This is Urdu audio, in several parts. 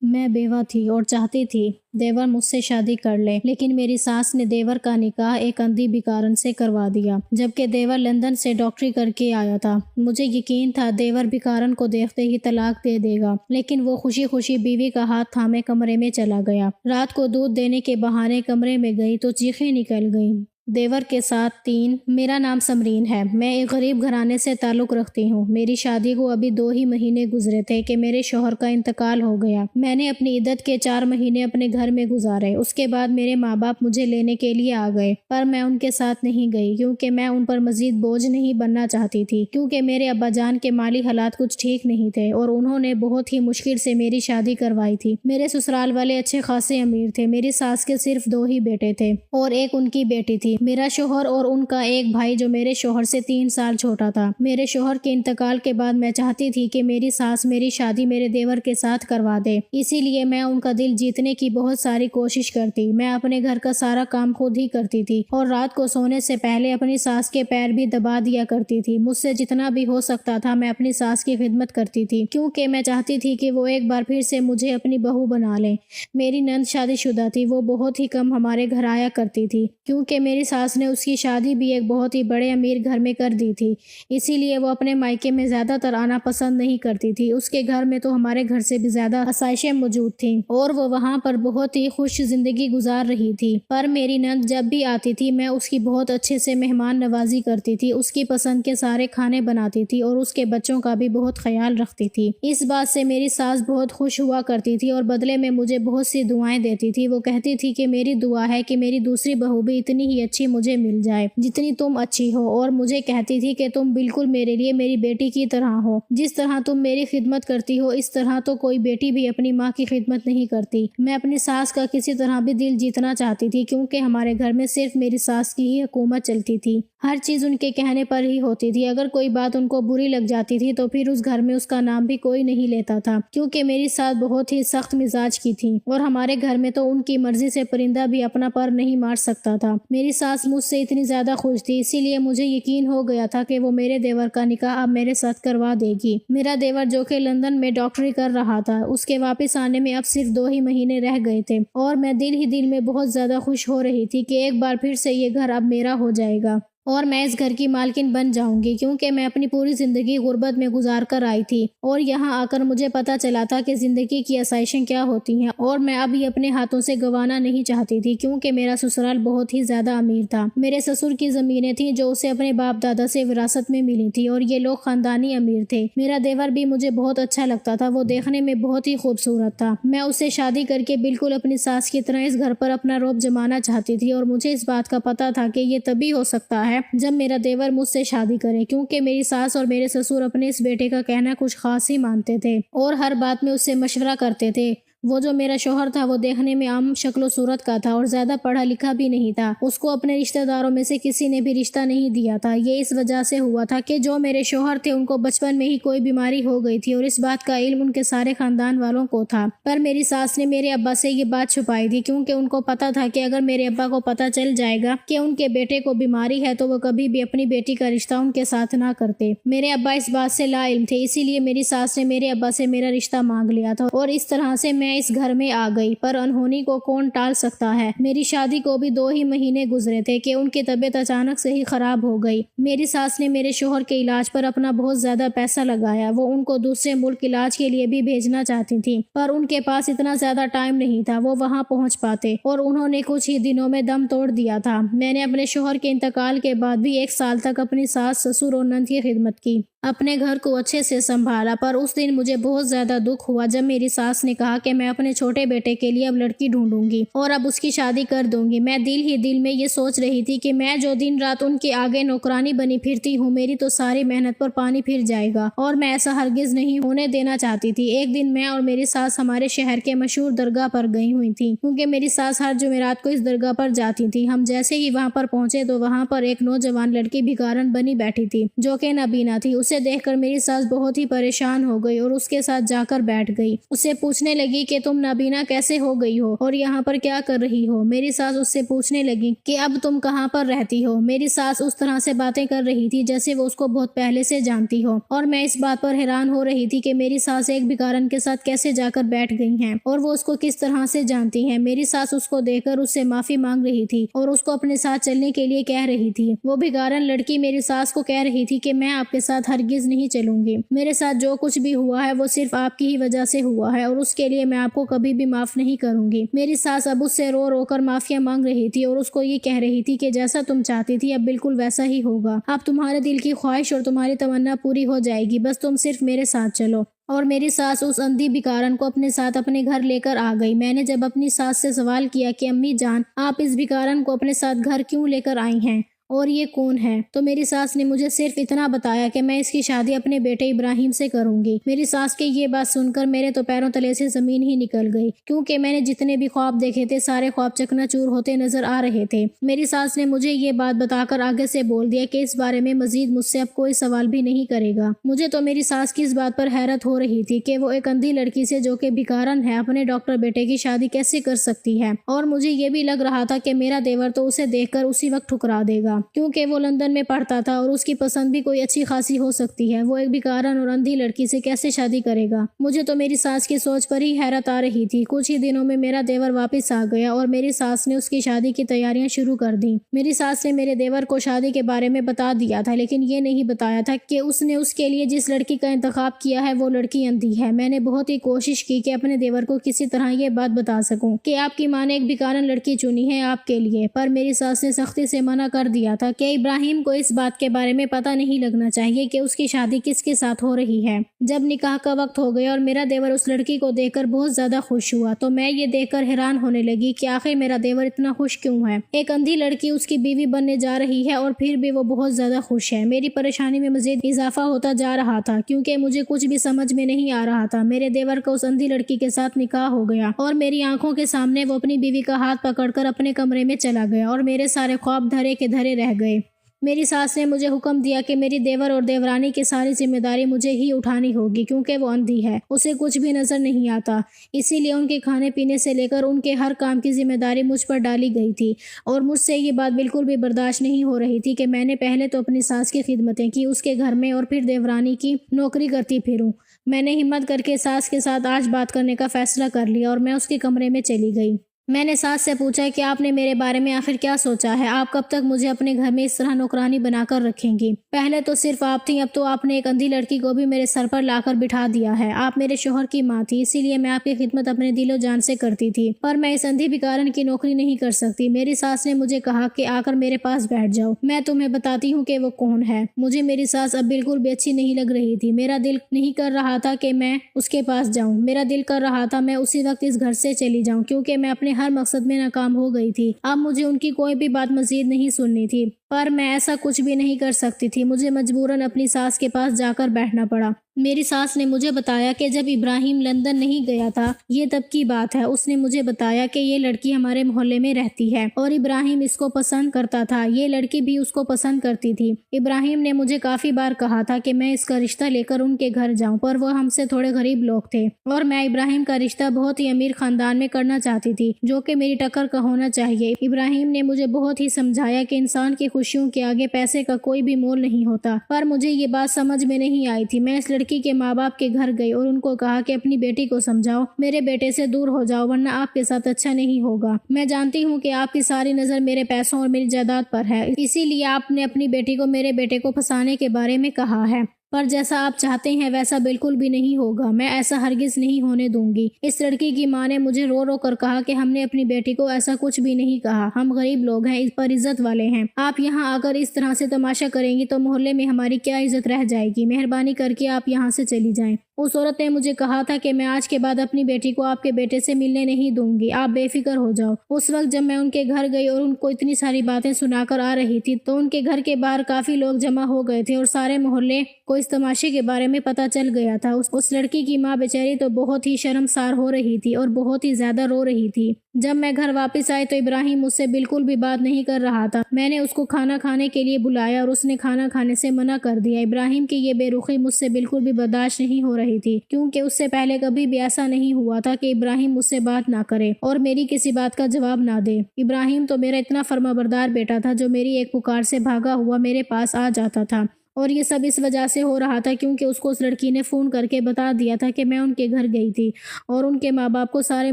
میں بیوہ تھی اور چاہتی تھی دیور مجھ سے شادی کر لے، لیکن میری ساس نے دیور کا نکاح ایک اندھی بیکارن سے کروا دیا، جبکہ دیور لندن سے ڈاکٹری کر کے آیا تھا۔ مجھے یقین تھا دیور بیکارن کو دیکھتے ہی طلاق دے دے گا، لیکن وہ خوشی خوشی بیوی کا ہاتھ تھامے کمرے میں چلا گیا۔ رات کو دودھ دینے کے بہانے کمرے میں گئی تو چیخیں نکل گئیں۔ دیور کے ساتھ 3۔ میرا نام سمرین ہے، میں ایک غریب گھرانے سے تعلق رکھتی ہوں۔ میری شادی کو ابھی 2 ہی مہینے گزرے تھے کہ میرے شوہر کا انتقال ہو گیا۔ میں نے اپنی عدت کے 4 مہینے اپنے گھر میں گزارے۔ اس کے بعد میرے ماں باپ مجھے لینے کے لیے آ گئے، پر میں ان کے ساتھ نہیں گئی کیونکہ میں ان پر مزید بوجھ نہیں بننا چاہتی تھی، کیونکہ میرے ابا جان کے مالی حالات کچھ ٹھیک نہیں تھے اور انہوں نے بہت ہی مشکل سے میری شادی کروائی تھی۔ میرے سسرال والے اچھے خاصے امیر تھے۔ میری ساس کے صرف 2 ہی بیٹے تھے اور ایک ان کی بیٹی تھی۔ میرا شوہر اور ان کا ایک بھائی جو میرے شوہر سے 3 سال چھوٹا تھا۔ میرے شوہر کے انتقال کے بعد میں چاہتی تھی کہ میری ساس میری شادی میرے دیور کے ساتھ کروا دے، اسی لیے میں ان کا دل جیتنے کی بہت ساری کوشش کرتی۔ میں اپنے گھر کا سارا کام خود ہی کرتی تھی اور رات کو سونے سے پہلے اپنی ساس کے پیر بھی دبا دیا کرتی تھی۔ مجھ سے جتنا بھی ہو سکتا تھا میں اپنی ساس کی خدمت کرتی تھی، کیونکہ میں چاہتی تھی کہ وہ ایک بار پھر سے مجھے اپنی بہو بنا لے۔ میری نند شادی شدہ تھی، وہ بہت ہی کم ہمارے گھر آیا کرتی تھی، کیونکہ میری ساس نے اس کی شادی بھی ایک بہت ہی بڑے امیر گھر میں کر دی تھی، اسی لیے وہ اپنے مائکے میں زیادہ تر آنا پسند نہیں کرتی تھی۔ اس کے گھر میں تو ہمارے گھر سے بھی زیادہ آسائشیں موجود تھیں اور وہ وہاں پر بہت ہی خوش زندگی گزار رہی تھی۔ پر میری نند جب بھی آتی تھی میں اس کی بہت اچھے سے مہمان نوازی کرتی تھی، اس کی پسند کے سارے کھانے بناتی تھی اور اس کے بچوں کا بھی بہت خیال رکھتی تھی۔ اس بات سے میری ساس بہت خوش ہوا کرتی تھی اور بدلے میں مجھے بہت سی دعائیں دیتی تھی۔ وہ کہتی تھی کہ میری دعا ہے کہ میری دوسری بہو بھی اتنی ہی اچھی مجھے مل جائے جتنی تم اچھی ہو، اور مجھے کہتی تھی کہ تم بالکل میرے لیے میری بیٹی کی طرح ہو، جس طرح تم میری خدمت کرتی ہو اس طرح تو کوئی بیٹی بھی اپنی ماں کی خدمت نہیں کرتی۔ میں اپنی ساس کا کسی طرح بھی دل جیتنا چاہتی تھی، کیونکہ ہمارے گھر میں صرف میری ساس کی ہی حکومت چلتی تھی، ہر چیز ان کے کہنے پر ہی ہوتی تھی۔ اگر کوئی بات ان کو بری لگ جاتی تھی تو پھر اس گھر میں اس کا نام بھی کوئی نہیں لیتا تھا، کیونکہ میری ساس بہت ہی سخت مزاج کی تھی اور ہمارے گھر میں تو ان کی مرضی سے پرندہ بھی اپنا پر نہیں مار سکتا تھا۔ میری ساس مجھ سے اتنی زیادہ خوش تھی، اسی لیے مجھے یقین ہو گیا تھا کہ وہ میرے دیور کا نکاح اب میرے ساتھ کروا دے گی۔ میرا دیور جو کہ لندن میں ڈاکٹری کر رہا تھا، اس کے واپس آنے میں اب صرف 2 ہی مہینے رہ گئے تھے اور میں دل ہی دل میں بہت زیادہ خوش ہو رہی تھی کہ ایک بار پھر سے یہ گھر اب میرا ہو جائے گا اور میں اس گھر کی مالکن بن جاؤں گی، کیونکہ میں اپنی پوری زندگی غربت میں گزار کر آئی تھی اور یہاں آ کر مجھے پتا چلا تھا کہ زندگی کی آسائشیں کیا ہوتی ہیں، اور میں اب یہ اپنے ہاتھوں سے گنوانا نہیں چاہتی تھی، کیونکہ میرا سسرال بہت ہی زیادہ امیر تھا۔ میرے سسر کی زمینیں تھیں جو اسے اپنے باپ دادا سے وراثت میں ملی تھی اور یہ لوگ خاندانی امیر تھے۔ میرا دیور بھی مجھے بہت اچھا لگتا تھا، وہ دیکھنے میں بہت ہی خوبصورت تھا۔ میں اس سے شادی کر کے بالکل اپنی ساس کی طرح اس گھر پر اپنا رعب جمانا چاہتی تھی، اور مجھے اس بات کا پتا تھا کہ یہ تبھی ہو سکتا ہے جب میرا دیور مجھ سے شادی کرے، کیونکہ میری ساس اور میرے سسر اپنے اس بیٹے کا کہنا کچھ خاص ہی مانتے تھے اور ہر بات میں اس سے مشورہ کرتے تھے۔ وہ جو میرا شوہر تھا وہ دیکھنے میں عام شکل و صورت کا تھا اور زیادہ پڑھا لکھا بھی نہیں تھا۔ اس کو اپنے رشتہ داروں میں سے کسی نے بھی رشتہ نہیں دیا تھا۔ یہ اس وجہ سے ہوا تھا کہ جو میرے شوہر تھے ان کو بچپن میں ہی کوئی بیماری ہو گئی تھی اور اس بات کا علم ان کے سارے خاندان والوں کو تھا، پر میری ساس نے میرے ابا سے یہ بات چھپائی تھی، کیونکہ ان کو پتا تھا کہ اگر میرے ابا کو پتا چل جائے گا کہ ان کے بیٹے کو بیماری ہے تو وہ کبھی بھی اپنی بیٹی کا رشتہ ان کے ساتھ نہ کرتے۔ میرے ابا اس بات سے لا علم تھے، اسی لیے میری ساس نے میرے ابا سے میرا رشتہ مانگ لیا تھا اور اس طرح سے میں اس گھر میں آ گئی، پر انہونی کو کون ٹال سکتا ہے۔ میری شادی کو بھی 2 ہی مہینے گزرے تھے کہ ان کی طبیعت اچانک سے ہی خراب ہو گئی۔ میری ساس نے میرے شوہر کے علاج پر اپنا بہت زیادہ پیسہ لگایا۔ وہ ان کو دوسرے ملک علاج کے لیے بھی بھیجنا چاہتی تھی، پر ان کے پاس اتنا زیادہ ٹائم نہیں تھا وہ وہاں پہنچ پاتے، اور انہوں نے کچھ ہی دنوں میں دم توڑ دیا تھا۔ میں نے اپنے شوہر کے انتقال کے بعد بھی 1 سال تک اپنی ساس، سسر اور نند کی خدمت کی، اپنے گھر کو اچھے سے سنبھالا، پر اس دن مجھے بہت زیادہ دکھ ہوا جب میری ساس نے کہا کہ میں اپنے چھوٹے بیٹے کے لیے اب لڑکی ڈھونڈوں گی اور اب اس کی شادی کر دوں گی۔ میں دل ہی دل میں یہ سوچ رہی تھی کہ میں جو دن رات ان کے آگے نوکرانی بنی پھرتی ہوں، میری تو ساری محنت پر پانی پھر جائے گا اور میں ایسا ہرگز نہیں ہونے دینا چاہتی تھی۔ ایک دن میں اور میری ساس ہمارے شہر کے مشہور درگاہ پر گئی ہوئی تھی، کیونکہ میری ساس ہر جمعرات کو اس درگاہ پر جاتی تھی۔ ہم جیسے ہی وہاں پر پہنچے تو وہاں پر ایک نوجوان لڑکی بھکارن بنی بیٹھی تھی جو کہ نابینا تھی۔ اسے اسے دیکھ کر میری ساس بہت ہی پریشان ہو گئی اور اس کے ساتھ جا کر بیٹھ گئی۔ اسے پوچھنے لگی کہ تم نابینا کیسے ہو گئی ہو اور یہاں پر کیا کر رہی ہو؟ میری ساس اس سے پوچھنے لگی کہ اب تم کہاں پر رہتی ہو؟ میری ساس اس طرح سے باتیں کر رہی تھی جیسے وہ اس کو بہت پہلے سے جانتی ہو، اور میں اس بات پر حیران ہو رہی تھی کہ میری ساس ایک بھکارن کے ساتھ کیسے جا کر بیٹھ گئی ہیں اور وہ اس کو کس طرح سے جانتی ہیں۔ میری ساس اس کو دیکھ کر اس سے معافی مانگ رہی تھی اور اس کو اپنے ساتھ چلنے کے لیے کہہ رہی تھی۔ وہ بھکارن لڑکی میری ساس کو کہہ رہی تھی کہ میں آپ کے ساتھ ہرگز نہیں چلوں گی، میرے ساتھ جو کچھ بھی ہوا ہے وہ صرف آپ کی ہی وجہ سے ہوا ہے اور اس کے لیے میں آپ کو کبھی بھی معاف نہیں کروں گی۔ میری ساس اب اس سے رو رو کر معافیاں مانگ رہی تھی اور اس کو یہ کہہ رہی تھی کہ جیسا تم چاہتی تھی اب بالکل ویسا ہی ہوگا، اب تمہارے دل کی خواہش اور تمہاری تمنا پوری ہو جائے گی، بس تم صرف میرے ساتھ چلو۔ اور میری ساس اس اندھی بھکارن کو اپنے ساتھ اپنے گھر لے کر آ گئی۔ میں نے جب اپنی ساس سے سوال کیا کہ امی جان آپ اس بھکارن کو اپنے ساتھ گھر کیوں لے کر آئی ہیں اور یہ کون ہے، تو میری ساس نے مجھے صرف اتنا بتایا کہ میں اس کی شادی اپنے بیٹے ابراہیم سے کروں گی۔ میری ساس کے یہ بات سن کر میرے تو پیروں تلے سے زمین ہی نکل گئی، کیونکہ میں نے جتنے بھی خواب دیکھے تھے سارے خواب چکنا چور ہوتے نظر آ رہے تھے۔ میری ساس نے مجھے یہ بات بتا کر آگے سے بول دیا کہ اس بارے میں مزید مجھ سے اب کوئی سوال بھی نہیں کرے گا۔ مجھے تو میری ساس کی اس بات پر حیرت ہو رہی تھی کہ وہ ایک اندھی لڑکی سے جو کہ بھکارن ہے اپنے ڈاکٹر بیٹے کی شادی کیسے کر سکتی ہے، اور مجھے یہ بھی لگ رہا تھا کہ میرا دیور تو اسے دیکھ کر اسی وقت ٹھکرا دے گا، کیونکہ وہ لندن میں پڑھتا تھا اور اس کی پسند بھی کوئی اچھی خاصی ہو سکتی ہے، وہ ایک بھکارن اور اندھی لڑکی سے کیسے شادی کرے گا۔ مجھے تو میری ساس کی سوچ پر ہی حیرت آ رہی تھی۔ کچھ ہی دنوں میں میرا دیور واپس آ گیا اور میری ساس نے اس کی شادی کی تیاریاں شروع کر دیں۔ میری ساس نے میرے دیور کو شادی کے بارے میں بتا دیا تھا، لیکن یہ نہیں بتایا تھا کہ اس نے اس کے لیے جس لڑکی کا انتخاب کیا ہے وہ لڑکی اندھی ہے۔ میں نے بہت ہی کوشش کی کہ اپنے دیور کو کسی طرح یہ بات بتا سکوں کہ آپ کی ماں نے ایک بھکارن لڑکی چنی ہے آپ کے لیے، پر میری ساس نے سختی سے منع کر دیا تھا کہ ابراہیم کو اس بات کے بارے میں پتہ نہیں لگنا چاہیے کہ اس کی شادی کس کے ساتھ ہو رہی ہے۔ جب نکاح کا وقت ہو گیا اور میرا دیور اس لڑکی کو دیکھ کر بہت زیادہ خوش ہوا تو میں یہ دیکھ کر حیران ہونے لگی کہ آخر میرا دیور اتنا خوش کیوں ہے۔ ایک اندھی لڑکی اس کی بیوی بننے جا رہی ہے اور پھر بھی وہ بہت زیادہ خوش ہے۔ میری پریشانی میں مزید اضافہ ہوتا جا رہا تھا، کیونکہ مجھے کچھ بھی سمجھ میں نہیں آ رہا تھا۔ میرے دیور کا اس اندھی لڑکی کے ساتھ نکاح ہو گیا اور میری آنکھوں کے سامنے وہ اپنی بیوی کا ہاتھ پکڑ کر اپنے کمرے میں چلا گیا اور میرے سارے خواب دھرے کے دھرے رہ گئے۔ میری ساس نے مجھے حکم دیا کہ میری دیور اور دیورانی کی ساری ذمہ داری مجھے ہی اٹھانی ہوگی، کیونکہ وہ اندھی ہے، اسے کچھ بھی نظر نہیں آتا، اسی لیے ان کے کھانے پینے سے لے کر ان کے ہر کام کی ذمہ داری مجھ پر ڈالی گئی تھی۔ اور مجھ سے یہ بات بالکل بھی برداشت نہیں ہو رہی تھی کہ میں نے پہلے تو اپنی ساس کی خدمتیں کی اس کے گھر میں اور پھر دیورانی کی نوکری کرتی پھروں۔ میں نے ہمت کر کے ساس کے ساتھ آج بات کرنے کا فیصلہ کر لیا اور میں اس کے کمرے میں چلی گئی۔ میں نے ساس سے پوچھا کہ آپ نے میرے بارے میں آخر کیا سوچا ہے، آپ کب تک مجھے اپنے گھر میں اس طرح نوکرانی بنا کر رکھیں گی؟ پہلے تو صرف آپ تھیں، اب تو آپ نے ایک اندھی لڑکی کو بھی میرے سر پر لا کر بٹھا دیا ہے۔ آپ میرے شوہر کی ماں تھی، اسی لیے میں آپ کی خدمت اپنے دل و جان سے کرتی تھی، پر میں اس اندھی بھکارن کی نوکری نہیں کر سکتی۔ میری ساس نے مجھے کہا کہ آ کر میرے پاس بیٹھ جاؤ، میں تمہیں بتاتی ہوں کہ وہ کون ہے۔ مجھے میری ساس اب بالکل بھی اچھی نہیں لگ رہی تھی۔ میرا دل نہیں کر رہا تھا کہ میں اس کے پاس جاؤں، میرا دل کر رہا تھا میں اسی وقت اس گھر سے چلی جاؤں، کیونکہ میں اپنے ہر مقصد میں ناکام ہو گئی تھی۔ اب مجھے ان کی کوئی بھی بات مزید نہیں سننی تھی، پر میں ایسا کچھ بھی نہیں کر سکتی تھی۔ مجھے مجبوراً اپنی ساس کے پاس جا کر بیٹھنا پڑا۔ میری ساس نے مجھے بتایا کہ جب ابراہیم لندن نہیں گیا تھا، یہ تب کی بات ہے، اس نے مجھے بتایا کہ یہ لڑکی ہمارے محلے میں رہتی ہے اور ابراہیم اس کو پسند کرتا تھا، یہ لڑکی بھی اس کو پسند کرتی تھی۔ ابراہیم نے مجھے کافی بار کہا تھا کہ میں اس کا رشتہ لے کر ان کے گھر جاؤں، پر وہ ہم سے تھوڑے غریب لوگ تھے اور میں ابراہیم کا رشتہ بہت ہی امیر خاندان میں کرنا چاہتی تھی، جو کہ میری ٹکر کا ہونا چاہیے۔ ابراہیم نے مجھے بہت ہی سمجھایا کہ انسان کی خوشیوں کے آگے پیسے کا کوئی بھی مول نہیں ہوتا، پر مجھے یہ بات سمجھ میں نہیں آئی تھی۔ میں اس لڑکی کے ماں باپ کے گھر گئی اور ان کو کہا کہ اپنی بیٹی کو سمجھاؤ، میرے بیٹے سے دور ہو جاؤ ورنہ آپ کے ساتھ اچھا نہیں ہوگا۔ میں جانتی ہوں کہ آپ کی ساری نظر میرے پیسوں اور میری جائیداد پر ہے، اسی لیے آپ نے اپنی بیٹی کو میرے بیٹے کو پھنسانے کے بارے میں کہا ہے، پر جیسا آپ چاہتے ہیں ویسا بالکل بھی نہیں ہوگا، میں ایسا ہرگز نہیں ہونے دوں گی۔ اس لڑکی کی ماں نے مجھے رو رو کر کہا کہ ہم نے اپنی بیٹی کو ایسا کچھ بھی نہیں کہا، ہم غریب لوگ ہیں، اس پر عزت والے ہیں، آپ یہاں آ کر اس طرح سے تماشا کریں گی تو محلے میں ہماری کیا عزت رہ جائے گی، مہربانی کر کے آپ یہاں سے چلی جائیں۔ اس عورت نے مجھے کہا تھا کہ میں آج کے بعد اپنی بیٹی کو آپ کے بیٹے سے ملنے نہیں دوں گی، آپ بے فکر ہو جاؤ۔ اس وقت جب میں ان کے گھر گئی اور ان کو اتنی ساری باتیں سنا کر آ رہی تھی تو ان کے گھر کے باہر کافی لوگ جمع ہو گئے تھے اور سارے محلے کو اس تماشے کے بارے میں پتہ چل گیا تھا۔ اس لڑکی کی ماں بیچاری تو بہت ہی شرمسار ہو رہی تھی اور بہت ہی زیادہ رو رہی تھی۔ جب میں گھر واپس آئی تو ابراہیم مجھ سے بالکل بھی بات نہیں کر رہا تھا۔ میں نے اس کو کھانا کھانے کے لیے بلایا اور اس نے کھانا کھانے سے منع کر دیا۔ ابراہیم کی یہ بے رخی مجھ سے بالکل بھی برداشت نہیں ہو رہی تھی، کیونکہ اس سے پہلے کبھی بھی ایسا نہیں ہوا تھا کہ ابراہیم مجھ سے بات نہ کرے اور میری کسی بات کا جواب نہ دے۔ ابراہیم تو میرا اتنا فرمانبردار بیٹا تھا جو میری ایک پکار سے بھاگا ہوا میرے پاس آ جاتا تھا، اور یہ سب اس وجہ سے ہو رہا تھا کیونکہ اس کو اس لڑکی نے فون کر کے بتا دیا تھا کہ میں ان کے گھر گئی تھی اور ان کے ماں باپ کو سارے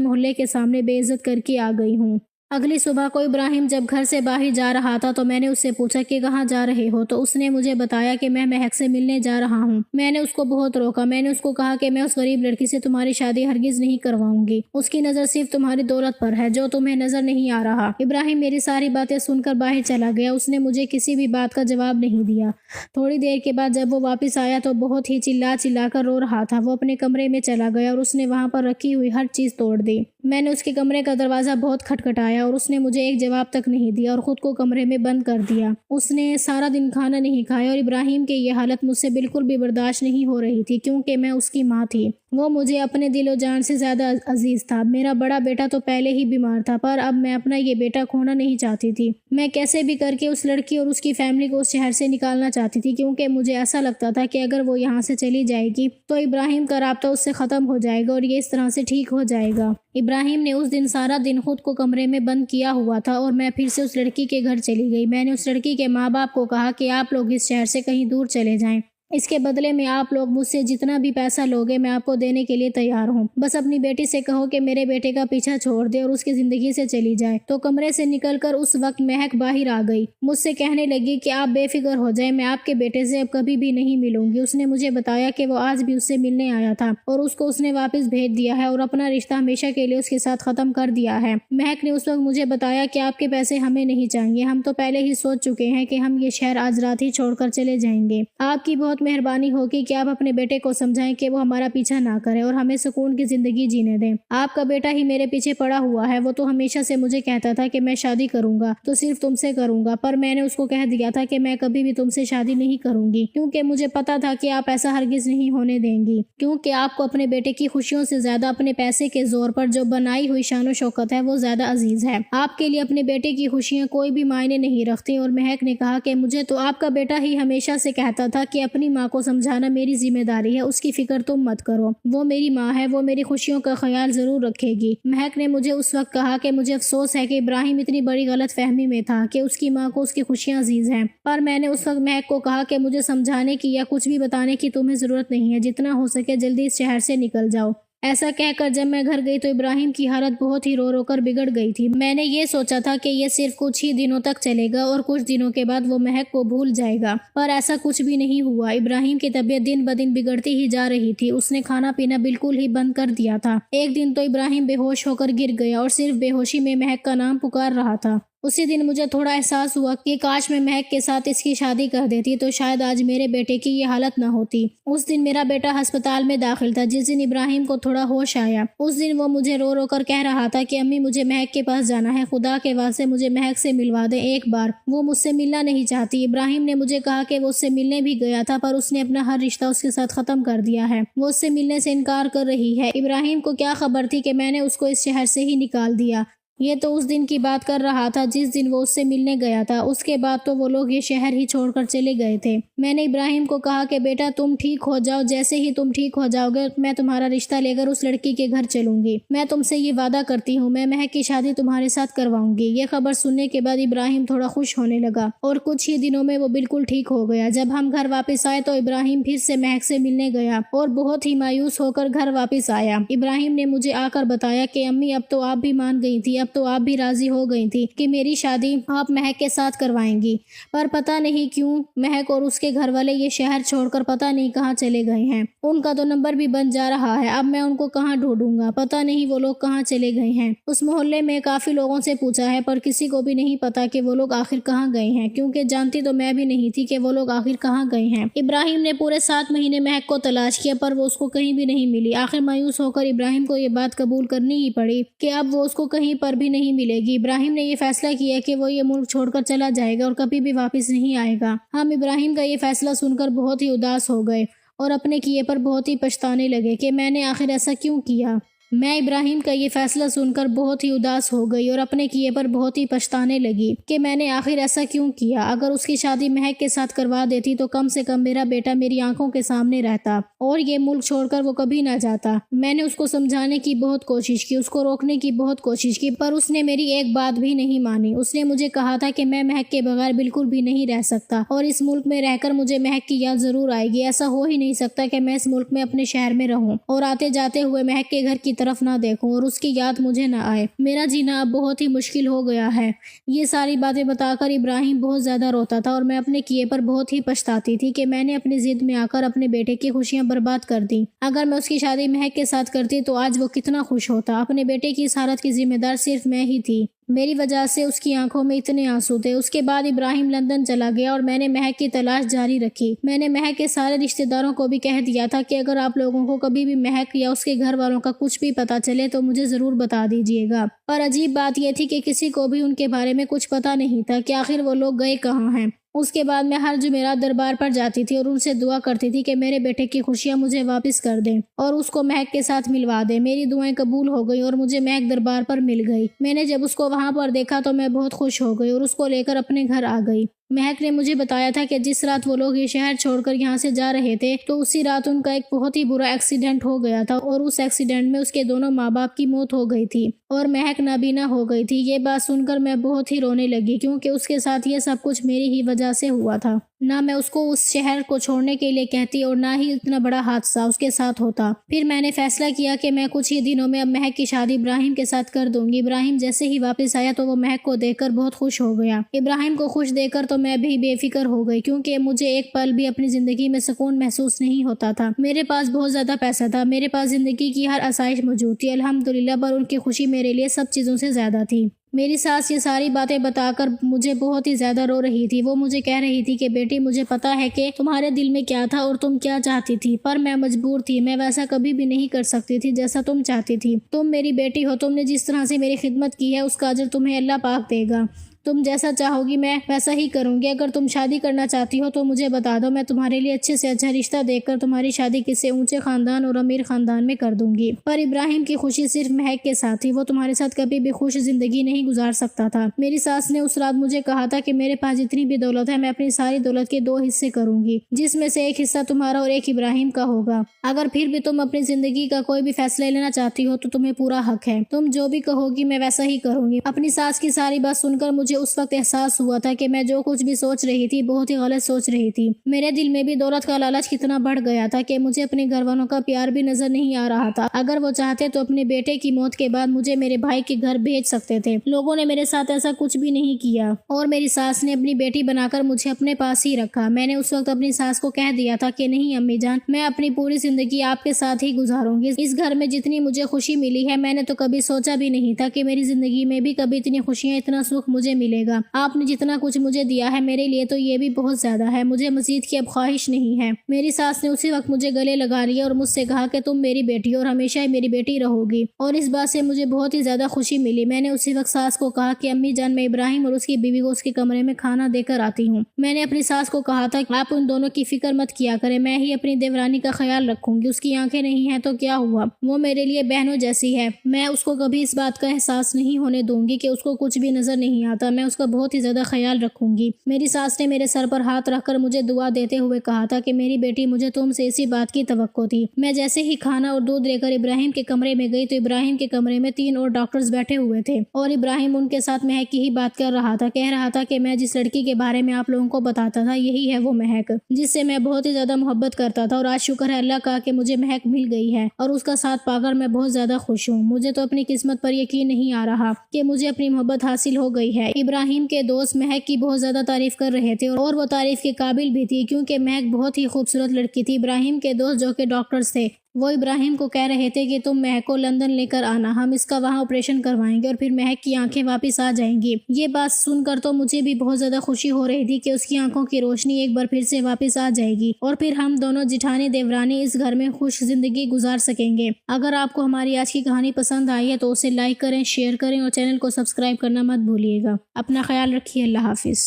محلے کے سامنے بے عزت کر کے آ گئی ہوں۔ اگلی صبح کو ابراہیم جب گھر سے باہر جا رہا تھا تو میں نے اس سے پوچھا کہ کہاں جا رہے ہو، تو اس نے مجھے بتایا کہ میں مہک سے ملنے جا رہا ہوں۔ میں نے اس کو بہت روکا۔ میں نے اس کو کہا کہ میں اس غریب لڑکی سے تمہاری شادی ہرگز نہیں کرواؤں گی، اس کی نظر صرف تمہاری دولت پر ہے جو تمہیں نظر نہیں آ رہا۔ ابراہیم میری ساری باتیں سن کر باہر چلا گیا۔ اس نے مجھے کسی بھی بات کا جواب نہیں دیا۔ تھوڑی دیر کے بعد جب وہ واپس آیا تو بہت ہی چلا کر رو رہا تھا۔ وہ اپنے کمرے میں چلا گیا اور اس نے وہاں پر رکھی ہوئی ہر چیز توڑ دی۔ میں نے اس کے کمرے کا دروازہ بہت کھٹکھٹایا اور اس نے مجھے ایک جواب تک نہیں دیا اور خود کو کمرے میں بند کر دیا۔ اس نے سارا دن کھانا نہیں کھایا اور ابراہیم کی یہ حالت مجھ سے بالکل بھی برداشت نہیں ہو رہی تھی، کیونکہ میں اس کی ماں تھی۔ وہ مجھے اپنے دل و جان سے زیادہ عزیز تھا۔ میرا بڑا بیٹا تو پہلے ہی بیمار تھا، پر اب میں اپنا یہ بیٹا کھونا نہیں چاہتی تھی۔ میں کیسے بھی کر کے اس لڑکی اور اس کی فیملی کو اس شہر سے نکالنا چاہتی تھی، کیونکہ مجھے ایسا لگتا تھا کہ اگر وہ یہاں سے چلی جائے گی تو ابراہیم کا رابطہ اس سے ختم ہو جائے گا اور یہ اس طرح سے ٹھیک ہو جائے گا۔ ابراہیم نے اس دن سارا دن خود کو کمرے میں بند کیا ہوا تھا اور میں پھر سے اس لڑکی کے گھر چلی گئی۔ میں نے اس لڑکی کے ماں باپ کو کہا کہ آپ لوگ اس شہر سے کہیں دور چلے جائیں، اس کے بدلے میں آپ لوگ مجھ سے جتنا بھی پیسہ لوگے میں آپ کو دینے کے لیے تیار ہوں۔ بس اپنی بیٹی سے کہو کہ میرے بیٹے کا پیچھا چھوڑ دے اور اس کی زندگی سے چلی جائے۔ تو کمرے سے نکل کر اس وقت مہک باہر آ گئی۔ مجھ سے کہنے لگی کہ آپ بے فکر ہو جائیں، میں آپ کے بیٹے سے اب کبھی بھی نہیں ملوں گی۔ اس نے مجھے بتایا کہ وہ آج بھی اس سے ملنے آیا تھا اور اس کو اس نے واپس بھیج دیا ہے اور اپنا رشتہ ہمیشہ کے لیے اس کے ساتھ ختم کر دیا ہے۔ مہک نے اس وقت مجھے بتایا کہ آپ کے پیسے ہمیں نہیں چاہیے، ہم تو پہلے ہی سوچ چکے ہیں کہ ہم یہ شہر آج رات ہی چھوڑ کر چلے جائیں گے۔ آپ کی بہت مہربانی ہوگی کہ آپ اپنے بیٹے کو سمجھائیں کہ وہ ہمارا پیچھا نہ کرے اور ہمیں سکون کی زندگی جینے دیں۔ آپ کا بیٹا ہی میرے پیچھے پڑا ہوا ہے، وہ تو ہمیشہ سے مجھے کہتا تھا کہ میں شادی کروں گا تو صرف تم سے کروں گا، پر میں نے اس کو کہہ دیا تھا کہ میں کبھی بھی تم سے شادی نہیں کروں گی، کیونکہ مجھے پتا تھا کہ آپ ایسا ہرگز نہیں ہونے دیں گی، کیونکہ آپ کو اپنے بیٹے کی خوشیوں سے زیادہ اپنے پیسے کے زور پر جو بنائی ہوئی شان و شوکت ہے وہ زیادہ عزیز ہے۔ آپ کے لیے اپنے بیٹے کی خوشیاں کوئی بھی معنی نہیں رکھتی۔ اور مہک نے کہا کہ مجھے تو آپ کا بیٹا ہی ہمیشہ سے کہتا تھا کہ اپنی ماں کو سمجھانا میری ذمہ داری ہے، اس کی فکر تم مت کرو، وہ میری ماں ہے، وہ میری خوشیوں کا خیال ضرور رکھے گی۔ مہک نے مجھے اس وقت کہا کہ مجھے افسوس ہے کہ ابراہیم اتنی بڑی غلط فہمی میں تھا کہ اس کی ماں کو اس کی خوشیاں عزیز ہیں، پر میں نے اس وقت مہک کو کہا کہ مجھے سمجھانے کی یا کچھ بھی بتانے کی تمہیں ضرورت نہیں ہے، جتنا ہو سکے جلدی اس شہر سے نکل جاؤ۔ ایسا کہہ کر جب میں گھر گئی تو ابراہیم کی حالت بہت ہی رو رو کر بگڑ گئی تھی۔ میں نے یہ سوچا تھا کہ یہ صرف کچھ ہی دنوں تک چلے گا اور کچھ دنوں کے بعد وہ مہک کو بھول جائے گا، پر ایسا کچھ بھی نہیں ہوا۔ ابراہیم کی طبیعت دن بدن بگڑتی ہی جا رہی تھی۔ اس نے کھانا پینا بالکل ہی بند کر دیا تھا۔ ایک دن تو ابراہیم بے ہوش ہو کر گر گیا اور صرف بے ہوشی میں مہک کا نام پکار رہا تھا۔ اسی دن مجھے تھوڑا احساس ہوا کہ کاش میں مہک کے ساتھ اس کی شادی کر دیتی تو شاید آج میرے بیٹے کی یہ حالت نہ ہوتی۔ اس دن میرا بیٹا ہسپتال میں داخل تھا۔ جس دن ابراہیم کو تھوڑا ہوش آیا اس دن وہ مجھے رو رو کر کہہ رہا تھا کہ امی مجھے مہک کے پاس جانا ہے، خدا کے واسطے مجھے مہک سے ملوا دیں ایک بار، وہ مجھ سے ملنا نہیں چاہتی۔ ابراہیم نے مجھے کہا کہ وہ اس سے ملنے بھی گیا تھا پر اس نے اپنا ہر رشتہ اس کے ساتھ ختم کر دیا ہے، وہ اس سے ملنے سے انکار کر رہی ہے۔ ابراہیم کو کیا خبر تھی کہ میں نے اس کو اس شہر سے ہی نکال دیا۔ یہ تو اس دن کی بات کر رہا تھا جس دن وہ اس سے ملنے گیا تھا۔ اس کے بعد تو وہ لوگ یہ شہر ہی چھوڑ کر چلے گئے تھے۔ میں نے ابراہیم کو کہا کہ بیٹا تم ٹھیک ہو جاؤ، جیسے ہی تم ٹھیک ہو جاؤ گے میں تمہارا رشتہ لے کر اس لڑکی کے گھر چلوں گی، میں تم سے یہ وعدہ کرتی ہوں، میں مہک کی شادی تمہارے ساتھ کرواؤں گی۔ یہ خبر سننے کے بعد ابراہیم تھوڑا خوش ہونے لگا اور کچھ ہی دنوں میں وہ بالکل ٹھیک ہو گیا۔ جب ہم گھر واپس آئے تو ابراہیم پھر سے مہک سے ملنے گیا اور بہت ہی مایوس ہو کر گھر واپس آیا۔ ابراہیم نے مجھے آ کر بتایا کہ امی اب تو آپ بھی مان گئی تھی، اب تو آپ بھی راضی ہو گئی تھی کہ میری شادی آپ مہک کے ساتھ کروائیں گی، پر پتہ نہیں کیوں مہک اور اس کے گھر والے یہ شہر چھوڑ کر پتہ نہیں کہاں چلے گئے ہیں۔ ان کا تو نمبر بھی بن جا رہا ہے، اب میں ان کو کہاں ڈھونڈوں گا، پتہ نہیں وہ لوگ کہاں چلے گئے ہیں۔ اس محلے میں کافی لوگوں سے پوچھا ہے پر کسی کو بھی نہیں پتا کہ وہ لوگ آخر کہاں گئے ہیں، کیونکہ جانتی تو میں بھی نہیں تھی کہ وہ لوگ آخر کہاں گئے ہیں۔ ابراہیم نے پورے 7 مہینے مہک کو تلاش کیا پر وہ اس کو کہیں بھی نہیں ملی۔ آخر مایوس ہو کر ابراہیم کو یہ بات قبول کرنی ہی پڑی کہ اب وہ اس کو کہیں پر پر بھی نہیں ملے گی۔ ابراہیم نے یہ فیصلہ کیا کہ وہ یہ ملک چھوڑ کر چلا جائے گا اور کبھی بھی واپس نہیں آئے گا۔ ہم ابراہیم کا یہ فیصلہ سن کر بہت ہی اداس ہو گئے اور اپنے کیے پر بہت ہی پچھتانے لگے کہ میں نے آخر ایسا کیوں کیا۔ میں ابراہیم کا یہ فیصلہ سن کر بہت ہی اداس ہو گئی اور اپنے کیے پر بہت ہی پچھتانے لگی کہ میں نے آخر ایسا کیوں کیا۔ اگر اس کی شادی مہک کے ساتھ کروا دیتی تو کم سے کم میرا بیٹا میری آنکھوں کے سامنے رہتا اور یہ ملک چھوڑ کر وہ کبھی نہ جاتا۔ میں نے اس کو سمجھانے کی بہت کوشش کی، اس کو روکنے کی بہت کوشش کی، پر اس نے میری ایک بات بھی نہیں مانی۔ اس نے مجھے کہا تھا کہ میں مہک کے بغیر بالکل بھی نہیں رہ سکتا اور اس ملک میں رہ کر مجھے مہک کی یاد ضرور آئے گی۔ ایسا ہو ہی نہیں سکتا کہ میں اس ملک میں اپنے شہر میں رہوں اور آتے جاتے ہوئے مہک کے گھر کی طرف نہ دیکھوں اور اس کی یاد مجھے نہ آئے۔ میرا جینا اب بہت ہی مشکل ہو گیا ہے۔ یہ ساری باتیں بتا کر ابراہیم بہت زیادہ روتا تھا اور میں اپنے کیے پر بہت ہی پچھتاتی تھی کہ میں نے اپنی ضد میں آ کر اپنے بیٹے کی خوشیاں برباد کر دی۔ اگر میں اس کی شادی مہک کے ساتھ کرتی تو آج وہ کتنا خوش ہوتا۔ اپنے بیٹے کی اس حالت کی ذمہ دار صرف میں ہی تھی۔ میری وجہ سے اس کی آنکھوں میں اتنے آنسو تھے۔ اس کے بعد ابراہیم لندن چلا گیا اور میں نے مہک کی تلاش جاری رکھی۔ میں نے مہک کے سارے رشتہ داروں کو بھی کہہ دیا تھا کہ اگر آپ لوگوں کو کبھی بھی مہک یا اس کے گھر والوں کا کچھ بھی پتہ چلے تو مجھے ضرور بتا دیجیے گا۔ پر عجیب بات یہ تھی کہ کسی کو بھی ان کے بارے میں کچھ پتہ نہیں تھا کہ آخر وہ لوگ گئے کہاں ہیں۔ اس کے بعد میں ہر جمعرات دربار پر جاتی تھی اور ان سے دعا کرتی تھی کہ میرے بیٹے کی خوشیاں مجھے واپس کر دیں اور اس کو مہک کے ساتھ ملوا دیں۔ میری دعائیں قبول ہو گئی اور مجھے مہک دربار پر مل گئی۔ میں نے جب اس کو وہاں پر دیکھا تو میں بہت خوش ہو گئی اور اس کو لے کر اپنے گھر آ گئی۔ مہک نے مجھے بتایا تھا کہ جس رات وہ لوگ یہ شہر چھوڑ کر یہاں سے جا رہے تھے تو اسی رات ان کا ایک بہت ہی برا ایکسیڈنٹ ہو گیا تھا اور اس ایکسیڈنٹ میں اس کے دونوں ماں باپ کی موت ہو گئی تھی اور مہک نابینا ہو گئی تھی۔ یہ بات سن کر میں بہت ہی رونے لگی کیونکہ اس کے ساتھ یہ سب کچھ میری ہی وجہ سے ہوا تھا۔ نہ میں اس کو اس شہر کو چھوڑنے کے لیے کہتی اور نہ ہی اتنا بڑا حادثہ اس کے ساتھ ہوتا۔ پھر میں نے فیصلہ کیا کہ میں کچھ ہی دنوں میں اب مہک کی شادی ابراہیم کے ساتھ کر دوں گی۔ ابراہیم جیسے ہی واپس آیا تو وہ مہک کو دیکھ کر بہت خوش ہو گیا۔ ابراہیم کو خوش دیکھ کر تو میں بھی بے فکر ہو گئی کیونکہ مجھے ایک پل بھی اپنی زندگی میں سکون محسوس نہیں ہوتا تھا۔ میرے پاس بہت زیادہ پیسہ تھا، میرے پاس زندگی کی ہر آسائش موجود تھی الحمدللہ، پر ان کی خوشی میرے لیے سب چیزوں سے زیادہ تھی۔ میری ساس یہ ساری باتیں بتا کر مجھے بہت ہی زیادہ رو رہی تھی۔ وہ مجھے کہہ رہی تھی کہ بیٹی مجھے پتا ہے کہ تمہارے دل میں کیا تھا اور تم کیا چاہتی تھی، پر میں مجبور تھی، میں ویسا کبھی بھی نہیں کر سکتی تھی جیسا تم چاہتی تھی۔ تم میری بیٹی ہو، تم نے جس طرح سے میری خدمت کی ہے اس کا اجر تمہیں اللہ پاک دے گا۔ تم جیسا چاہو گی میں ویسا ہی کروں گی۔ اگر تم شادی کرنا چاہتی ہو تو مجھے بتا دو، میں تمہارے لیے اچھے سے اچھا رشتہ دیکھ کر تمہاری شادی کسی اونچے خاندان اور امیر خاندان میں کر دوں گی۔ پر ابراہیم کی خوشی صرف مہک کے ساتھ تھی، وہ تمہارے ساتھ کبھی بھی خوش زندگی نہیں گزار سکتا تھا۔ میری ساس نے اس رات مجھے کہا تھا کہ میرے پاس جتنی بھی دولت ہے میں اپنی ساری دولت کے 2 حصے کروں گی، جس میں سے ایک حصہ تمہارا اور ایک ابراہیم کا ہوگا۔ اگر پھر بھی تم اپنی زندگی کا کوئی بھی فیصلہ لینا چاہتی ہو تو تمہیں پورا حق ہے، تم جو بھی کہو گی میں ویسا ہی کروں گی۔ اپنی ساس کی ساری بات سن کر مجھے اس وقت احساس ہوا تھا کہ میں جو کچھ بھی سوچ رہی تھی بہت ہی غلط سوچ رہی تھی۔ میرے دل میں بھی دولت کا لالچ کتنا بڑھ گیا تھا کہ مجھے اپنے گھر والوں کا پیار بھی نظر نہیں آ رہا تھا۔ اگر وہ چاہتے تو اپنے بیٹے کی موت کے بعد مجھے میرے بھائی کے گھر بھیج سکتے تھے۔ لوگوں نے میرے ساتھ ایسا کچھ بھی نہیں کیا اور میری ساس نے اپنی بیٹی بنا کر مجھے اپنے پاس ہی رکھا۔ میں نے اس وقت اپنی ساس کو کہہ دیا تھا کہ نہیں امی جان، میں اپنی پوری زندگی آپ کے ساتھ ہی گزاروں گی۔ اس گھر میں جتنی مجھے خوشی ملی ہے میں نے تو کبھی سوچا بھی نہیں تھا کہ میری زندگی میں بھی کبھی اتنی خوشیاں، اتنا سکھ مجھے ملے گا۔ آپ نے جتنا کچھ مجھے دیا ہے میرے لیے تو یہ بھی بہت زیادہ ہے، مجھے مزید کی اب خواہش نہیں ہے۔ میری ساس نے اسی وقت مجھے گلے لگا لیا اور مجھ سے کہا کہ تم میری بیٹی اور ہمیشہ ہی میری بیٹی رہو گی، اور اس بات سے مجھے بہت ہی زیادہ خوشی ملی۔ میں نے اسی وقت ساس کو کہا کہ امی جان میں ابراہیم اور اس کی بیوی کو اس کے کمرے میں کھانا دے کر آتی ہوں۔ میں نے اپنی ساس کو کہا تھا کہ آپ ان دونوں کی فکر مت کیا کریں، میں ہی اپنی دیورانی کا خیال رکھوں گی، اس کی آنکھیں نہیں ہیں تو کیا ہوا، وہ میرے لیے بہنوں جیسی ہے، میں اس کو کبھی اس بات کا احساس نہیں ہونے دوں گی کہ اس کو کچھ بھی نظر نہیں آتا، میں اس کا بہت ہی زیادہ خیال رکھوں گی۔ میری ساس نے میرے سر پر ہاتھ رکھ کر مجھے دعا دیتے ہوئے کہا تھا کہ میری بیٹی مجھے تم سے اسی بات کی توقع تھی۔ میں جیسے ہی کھانا اور دودھ لے کر ابراہیم کے کمرے میں گئی تو ابراہیم کے کمرے میں 3 اور ڈاکٹرز بیٹھے ہوئے تھے اور ابراہیم ان کے ساتھ مہک کی ہی بات کر رہا تھا، کہہ رہا تھا کہ میں جس لڑکی کے بارے میں آپ لوگوں کو بتاتا تھا یہی ہے وہ مہک، جس سے میں بہت ہی زیادہ محبت کرتا تھا، اور آج شکر ہے اللہ کا کہ مجھے مہک مل گئی ہے اور اس کا ساتھ پا کر میں بہت زیادہ خوش ہوں۔ مجھے تو اپنی قسمت پر یقین نہیں آ رہا کہ مجھے اپنی محبت حاصل ہو گئی ہے۔ ابراہیم کے دوست مہک کی بہت زیادہ تعریف کر رہے تھے اور وہ تعریف کے قابل بھی تھی کیونکہ مہک بہت ہی خوبصورت لڑکی تھی۔ ابراہیم کے دوست جو کہ ڈاکٹرز تھے وہ ابراہیم کو کہہ رہے تھے کہ تم مہک کو لندن لے کر آنا، ہم اس کا وہاں آپریشن کروائیں گے اور پھر مہک کی آنکھیں واپس آ جائیں گی۔ یہ بات سن کر تو مجھے بھی بہت زیادہ خوشی ہو رہی تھی کہ اس کی آنکھوں کی روشنی ایک بار پھر سے واپس آ جائے گی اور پھر ہم دونوں جٹھانی دیورانی اس گھر میں خوش زندگی گزار سکیں گے۔ اگر آپ کو ہماری آج کی کہانی پسند آئی ہے تو اسے لائک کریں، شیئر کریں اور چینل کو سبسکرائب کرنا مت بھولیے گا۔ اپنا خیال رکھیے، اللہ حافظ۔